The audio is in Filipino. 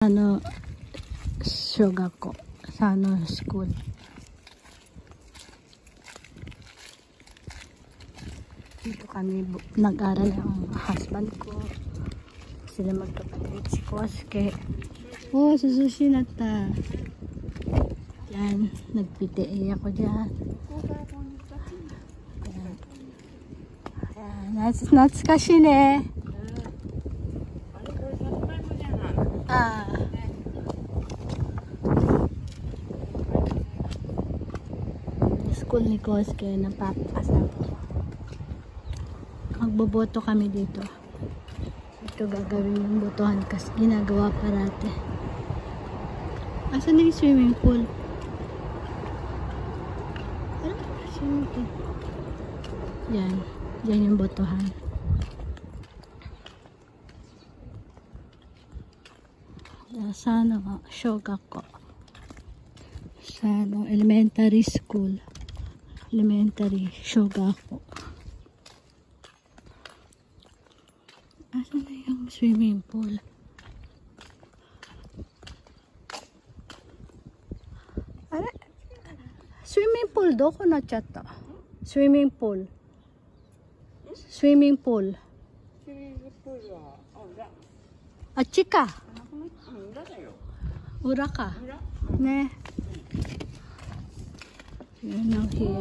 小学校sa school. Dito kami nag-aral ang husband ko. Sila magkapatid si Kosuke. Oh, susushi na ta. Yan, nagpiti ako dyan. Ayan, natsukashi ne. School ni Kosuke, napapasal ko. Magboboto kami dito. Ito gagawin yung botohan kasi ginagawa parate. Asan na yung swimming pool? Swimming pool. Yan. Yan yung botohan. Sana nga, shogako. Sana, elementary school. Elementary, shogako. Asan na yung swimming pool? Ara? Swimming pool doko na chatta. Swimming pool. Swimming pool. Ah, chika. Ura ka. Ne. You're not here.